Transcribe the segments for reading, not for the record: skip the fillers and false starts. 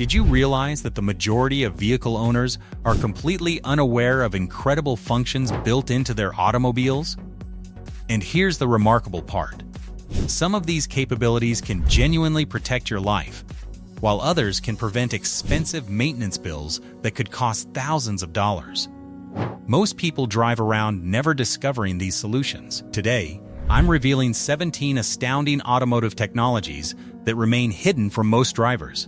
Did you realize that the majority of vehicle owners are completely unaware of incredible functions built into their automobiles? And here's the remarkable part. Some of these capabilities can genuinely protect your life, while others can prevent expensive maintenance bills that could cost thousands of dollars. Most people drive around never discovering these solutions. Today, I'm revealing 17 astounding automotive technologies that remain hidden from most drivers.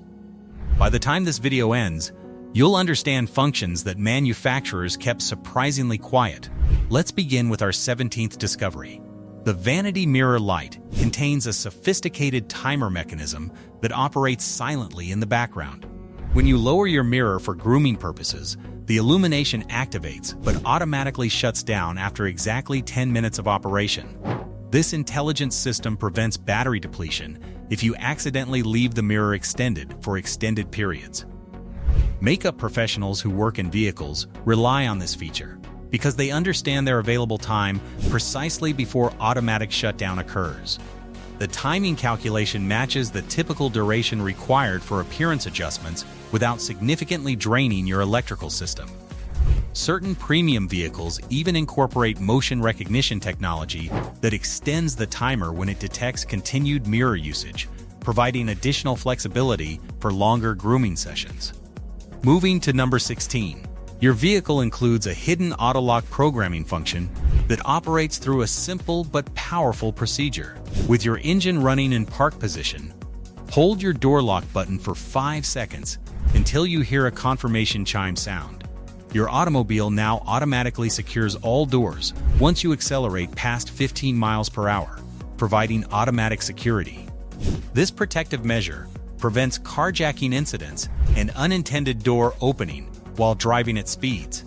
By the time this video ends, you'll understand functions that manufacturers kept surprisingly quiet. Let's begin with our 17th discovery. The vanity mirror light contains a sophisticated timer mechanism that operates silently in the background. When you lower your mirror for grooming purposes, the illumination activates but automatically shuts down after exactly 10 minutes of operation. This intelligent system prevents battery depletion if you accidentally leave the mirror extended for extended periods. Makeup professionals who work in vehicles rely on this feature because they understand their available time precisely before automatic shutdown occurs. The timing calculation matches the typical duration required for appearance adjustments without significantly draining your electrical system. Certain premium vehicles even incorporate motion recognition technology that extends the timer when it detects continued mirror usage, providing additional flexibility for longer grooming sessions. Moving to number 16. Your vehicle includes a hidden auto-lock programming function that operates through a simple but powerful procedure. With your engine running in park position, hold your door lock button for 5 seconds until you hear a confirmation chime sound. Your automobile now automatically secures all doors once you accelerate past 15 miles per hour, providing automatic security. This protective measure prevents carjacking incidents and unintended door opening while driving at speeds.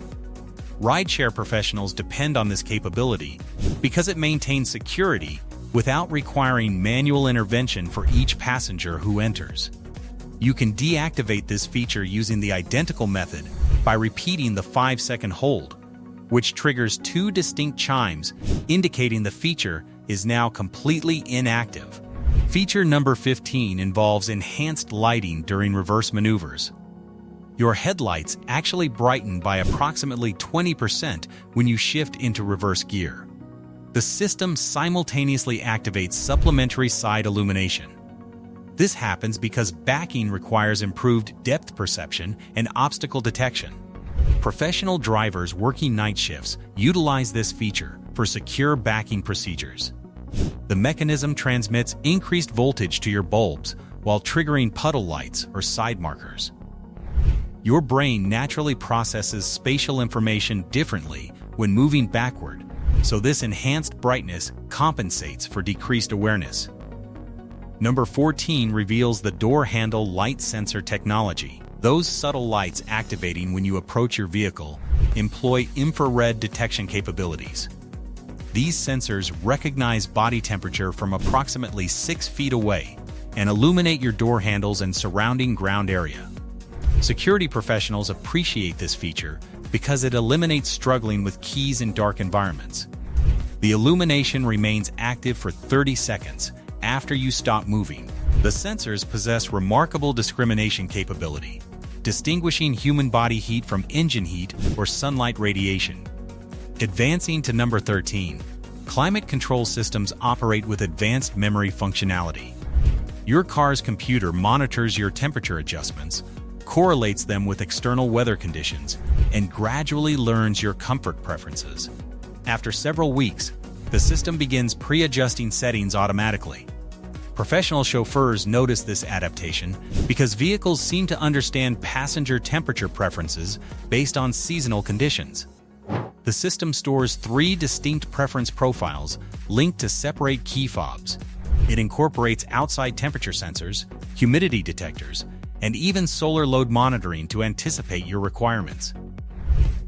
Rideshare professionals depend on this capability because it maintains security without requiring manual intervention for each passenger who enters. You can deactivate this feature using the identical method by repeating the 5-second hold, which triggers 2 distinct chimes indicating the feature is now completely inactive. Feature number 15 involves enhanced lighting during reverse maneuvers. Your headlights actually brighten by approximately 20% when you shift into reverse gear. The system simultaneously activates supplementary side illumination. This happens because backing requires improved depth perception and obstacle detection. Professional drivers working night shifts utilize this feature for secure backing procedures. The mechanism transmits increased voltage to your bulbs while triggering puddle lights or side markers. Your brain naturally processes spatial information differently when moving backward, so this enhanced brightness compensates for decreased awareness. Number 14 reveals the door handle light sensor technology. Those subtle lights activating when you approach your vehicle employ infrared detection capabilities. These sensors recognize body temperature from approximately 6 feet away and illuminate your door handles and surrounding ground area. Security professionals appreciate this feature because it eliminates struggling with keys in dark environments. The illumination remains active for 30 seconds after you stop moving. The sensors possess remarkable discrimination capability, distinguishing human body heat from engine heat or sunlight radiation. Advancing to number 13, climate control systems operate with advanced memory functionality. Your car's computer monitors your temperature adjustments, correlates them with external weather conditions, and gradually learns your comfort preferences. After several weeks, the system begins pre-adjusting settings automatically. Professional chauffeurs notice this adaptation because vehicles seem to understand passenger temperature preferences based on seasonal conditions. The system stores 3 distinct preference profiles linked to separate key fobs. It incorporates outside temperature sensors, humidity detectors, and even solar load monitoring to anticipate your requirements.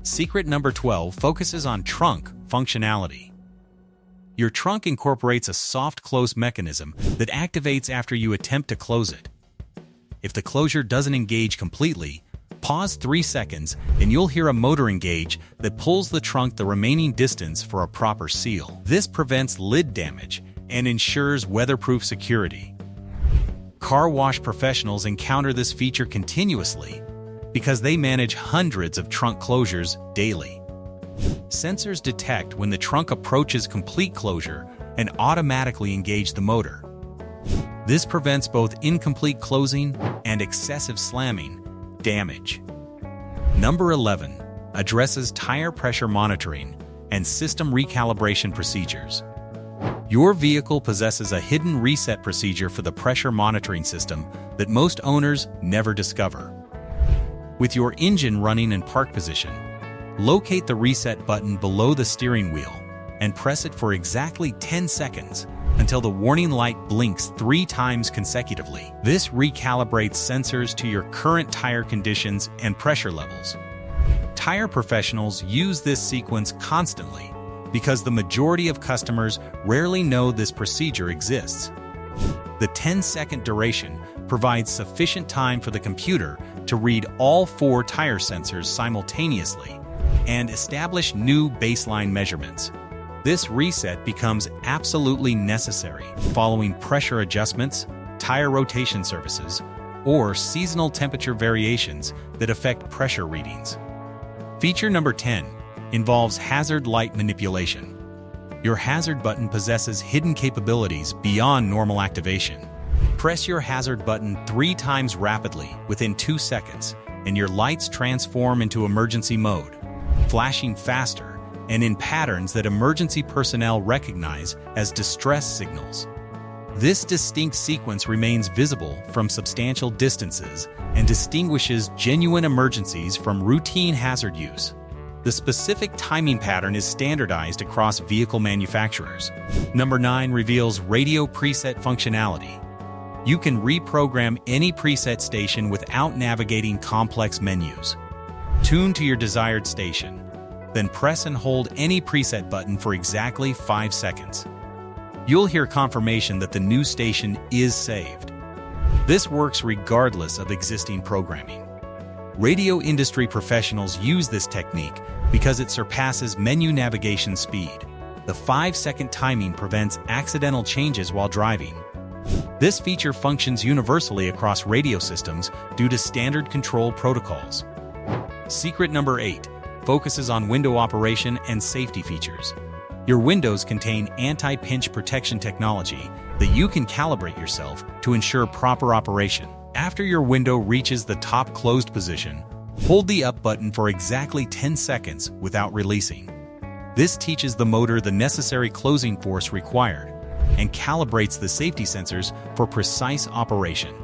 Secret number 12 focuses on trunk functionality. Your trunk incorporates a soft close mechanism that activates after you attempt to close it. If the closure doesn't engage completely, pause 3 seconds and you'll hear a motor engage that pulls the trunk the remaining distance for a proper seal. This prevents lid damage and ensures weatherproof security. Car wash professionals encounter this feature continuously because they manage hundreds of trunk closures daily. Sensors detect when the trunk approaches complete closure and automatically engage the motor. This prevents both incomplete closing and excessive slamming damage. Number 11 addresses tire pressure monitoring and system recalibration procedures. Your vehicle possesses a hidden reset procedure for the pressure monitoring system that most owners never discover. With your engine running in park position, locate the reset button below the steering wheel and press it for exactly 10 seconds until the warning light blinks 3 times consecutively. This recalibrates sensors to your current tire conditions and pressure levels. Tire professionals use this sequence constantly because the majority of customers rarely know this procedure exists. The 10-second duration provides sufficient time for the computer to read all 4 tire sensors simultaneously and establish new baseline measurements. This reset becomes absolutely necessary following pressure adjustments, tire rotation services, or seasonal temperature variations that affect pressure readings. Feature number 10 involves hazard light manipulation. Your hazard button possesses hidden capabilities beyond normal activation. Press your hazard button 3 times rapidly within 2 seconds, and your lights transform into emergency mode, flashing faster and in patterns that emergency personnel recognize as distress signals. This distinct sequence remains visible from substantial distances and distinguishes genuine emergencies from routine hazard use. The specific timing pattern is standardized across vehicle manufacturers. Number 9 reveals radio preset functionality. You can reprogram any preset station without navigating complex menus. Tune to your desired station, then press and hold any preset button for exactly 5 seconds. You'll hear confirmation that the new station is saved. This works regardless of existing programming. Radio industry professionals use this technique because it surpasses menu navigation speed. The 5-second timing prevents accidental changes while driving. This feature functions universally across radio systems due to standard control protocols. Secret number 8 focuses on window operation and safety features. Your windows contain anti-pinch protection technology that you can calibrate yourself to ensure proper operation. After your window reaches the top closed position, hold the up button for exactly 10 seconds without releasing. This teaches the motor the necessary closing force required and calibrates the safety sensors for precise operation.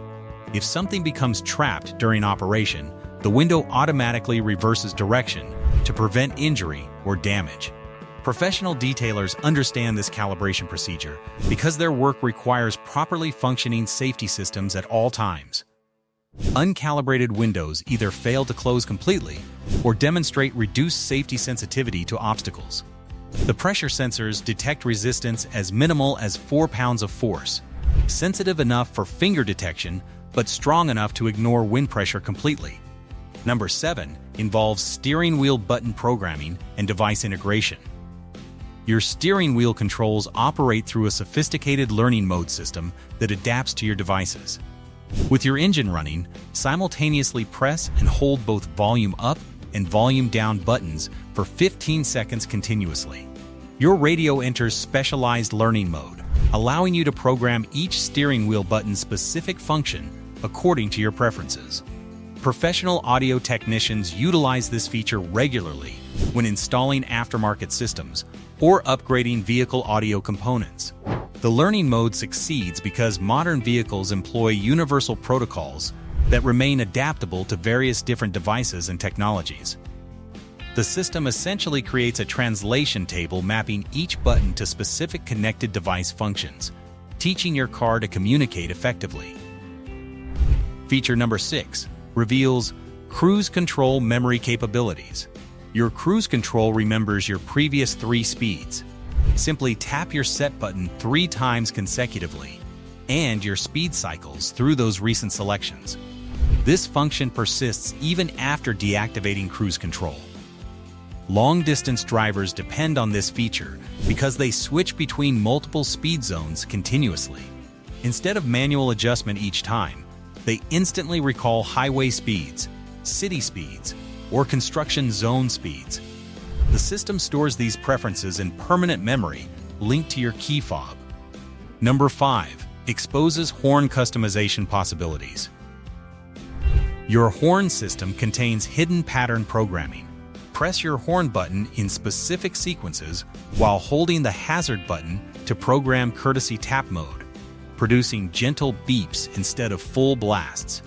If something becomes trapped during operation, the window automatically reverses direction to prevent injury or damage. Professional detailers understand this calibration procedure because their work requires properly functioning safety systems at all times. Uncalibrated windows either fail to close completely or demonstrate reduced safety sensitivity to obstacles. The pressure sensors detect resistance as minimal as 4 pounds of force, sensitive enough for finger detection but strong enough to ignore wind pressure completely. Number 7 involves steering wheel button programming and device integration. Your steering wheel controls operate through a sophisticated learning mode system that adapts to your devices. With your engine running, simultaneously press and hold both volume up and volume down buttons for 15 seconds continuously. Your radio enters specialized learning mode, allowing you to program each steering wheel button's specific function according to your preferences. Professional audio technicians utilize this feature regularly when installing aftermarket systems or upgrading vehicle audio components. The learning mode succeeds because modern vehicles employ universal protocols that remain adaptable to various different devices and technologies. The system essentially creates a translation table mapping each button to specific connected device functions, teaching your car to communicate effectively. Feature number 6 reveals cruise control memory capabilities. Your cruise control remembers your previous 3 speeds. Simply tap your set button 3 times consecutively and your speed cycles through those recent selections. This function persists even after deactivating cruise control. Long-distance drivers depend on this feature because they switch between multiple speed zones continuously. Instead of manual adjustment each time, they instantly recall highway speeds, city speeds, or construction zone speeds. The system stores these preferences in permanent memory linked to your key fob. Number 5. Exposes horn customization possibilities. Your horn system contains hidden pattern programming. Press your horn button in specific sequences while holding the hazard button to program courtesy tap mode, producing gentle beeps instead of full blasts.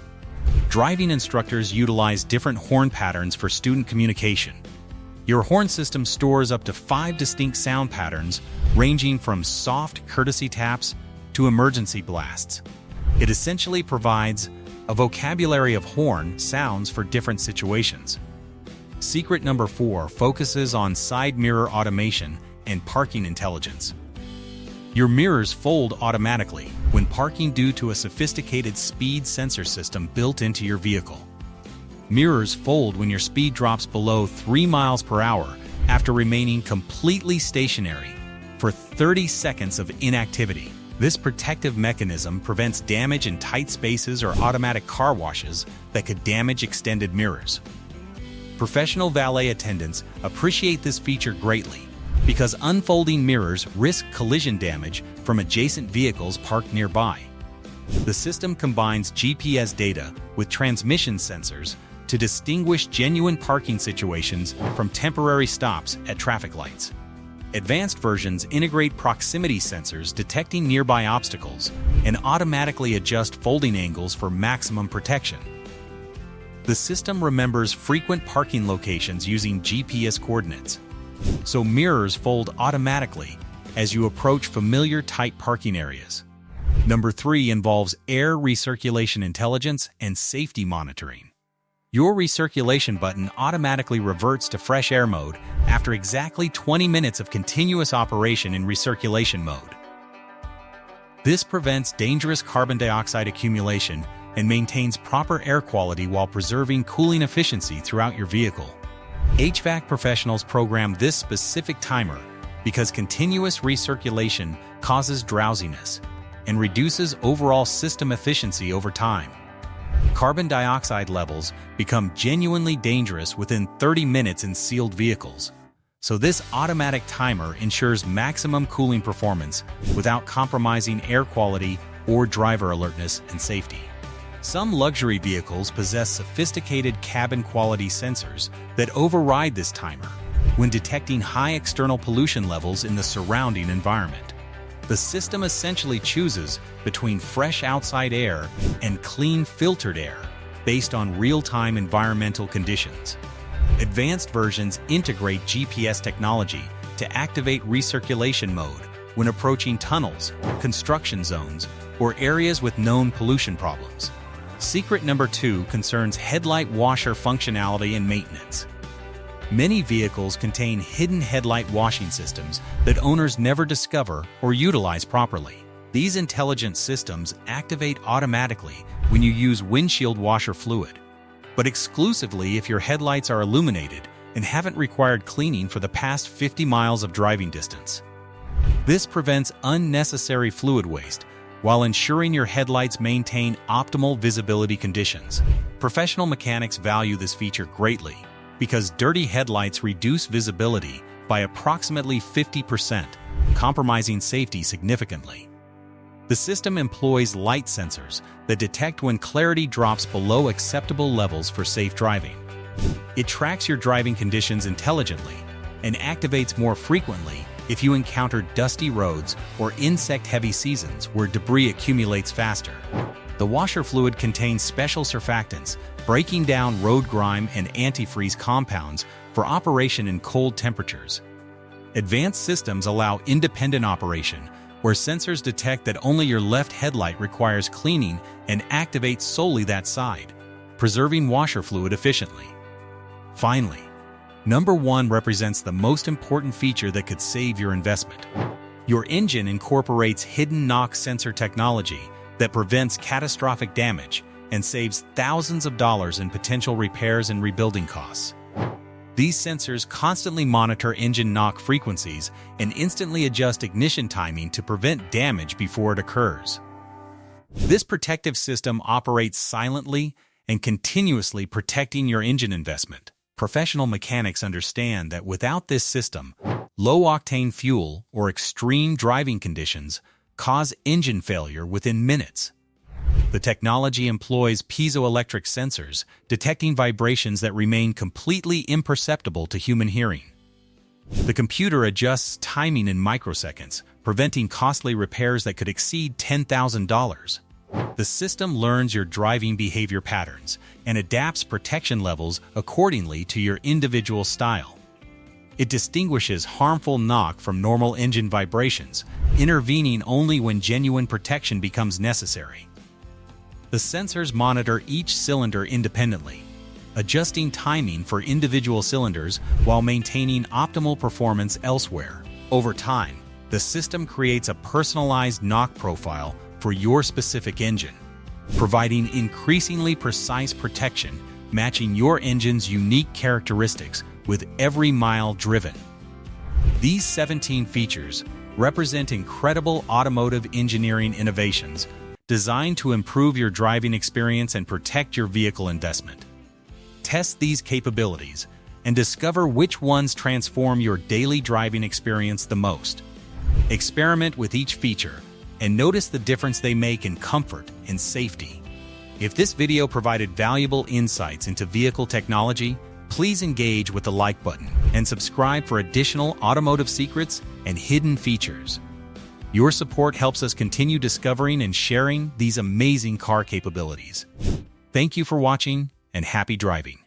Driving instructors utilize different horn patterns for student communication. Your horn system stores up to 5 distinct sound patterns, ranging from soft courtesy taps to emergency blasts. It essentially provides a vocabulary of horn sounds for different situations. Secret number 4 focuses on side mirror automation and parking intelligence. Your mirrors fold automatically when parking due to a sophisticated speed sensor system built into your vehicle. Mirrors fold when your speed drops below 3 miles per hour after remaining completely stationary for 30 seconds of inactivity. This protective mechanism prevents damage in tight spaces or automatic car washes that could damage extended mirrors. Professional valet attendants appreciate this feature greatly because unfolding mirrors risk collision damage from adjacent vehicles parked nearby. The system combines GPS data with transmission sensors to distinguish genuine parking situations from temporary stops at traffic lights. Advanced versions integrate proximity sensors detecting nearby obstacles and automatically adjust folding angles for maximum protection. The system remembers frequent parking locations using GPS coordinates, so mirrors fold automatically as you approach familiar tight parking areas. Number 3 involves air recirculation intelligence and safety monitoring. Your recirculation button automatically reverts to fresh air mode after exactly 20 minutes of continuous operation in recirculation mode. This prevents dangerous carbon dioxide accumulation and maintains proper air quality while preserving cooling efficiency throughout your vehicle. HVAC professionals program this specific timer because continuous recirculation causes drowsiness and reduces overall system efficiency over time. Carbon dioxide levels become genuinely dangerous within 30 minutes in sealed vehicles, so this automatic timer ensures maximum cooling performance without compromising air quality or driver alertness and safety. Some luxury vehicles possess sophisticated cabin quality sensors that override this timer when detecting high external pollution levels in the surrounding environment. The system essentially chooses between fresh outside air and clean filtered air based on real-time environmental conditions. Advanced versions integrate GPS technology to activate recirculation mode when approaching tunnels, construction zones, or areas with known pollution problems. Secret number 2 concerns headlight washer functionality and maintenance. Many vehicles contain hidden headlight washing systems that owners never discover or utilize properly. These intelligent systems activate automatically when you use windshield washer fluid, but exclusively if your headlights are illuminated and haven't required cleaning for the past 50 miles of driving distance. This prevents unnecessary fluid waste while ensuring your headlights maintain optimal visibility conditions. Professional mechanics value this feature greatly because dirty headlights reduce visibility by approximately 50%, compromising safety significantly. The system employs light sensors that detect when clarity drops below acceptable levels for safe driving. It tracks your driving conditions intelligently and activates more frequently if you encounter dusty roads or insect-heavy seasons where debris accumulates faster. The washer fluid contains special surfactants, breaking down road grime and antifreeze compounds for operation in cold temperatures. Advanced systems allow independent operation, where sensors detect that only your left headlight requires cleaning and activate solely that side, preserving washer fluid efficiently. Finally, number 1 represents the most important feature that could save your investment. Your engine incorporates hidden knock sensor technology that prevents catastrophic damage and saves thousands of dollars in potential repairs and rebuilding costs. These sensors constantly monitor engine knock frequencies and instantly adjust ignition timing to prevent damage before it occurs. This protective system operates silently and continuously protecting your engine investment. Professional mechanics understand that without this system, low-octane fuel or extreme driving conditions cause engine failure within minutes. The technology employs piezoelectric sensors, detecting vibrations that remain completely imperceptible to human hearing. The computer adjusts timing in microseconds, preventing costly repairs that could exceed $10,000. The system learns your driving behavior patterns and adapts protection levels accordingly to your individual style. It distinguishes harmful knock from normal engine vibrations, intervening only when genuine protection becomes necessary. The sensors monitor each cylinder independently, adjusting timing for individual cylinders while maintaining optimal performance elsewhere. Over time, the system creates a personalized knock profile for your specific engine, providing increasingly precise protection, matching your engine's unique characteristics with every mile driven. These 17 features represent incredible automotive engineering innovations designed to improve your driving experience and protect your vehicle investment. Test these capabilities and discover which ones transform your daily driving experience the most. Experiment with each feature and notice the difference they make in comfort and safety. If this video provided valuable insights into vehicle technology, please engage with the like button and subscribe for additional automotive secrets and hidden features. Your support helps us continue discovering and sharing these amazing car capabilities. Thank you for watching and happy driving.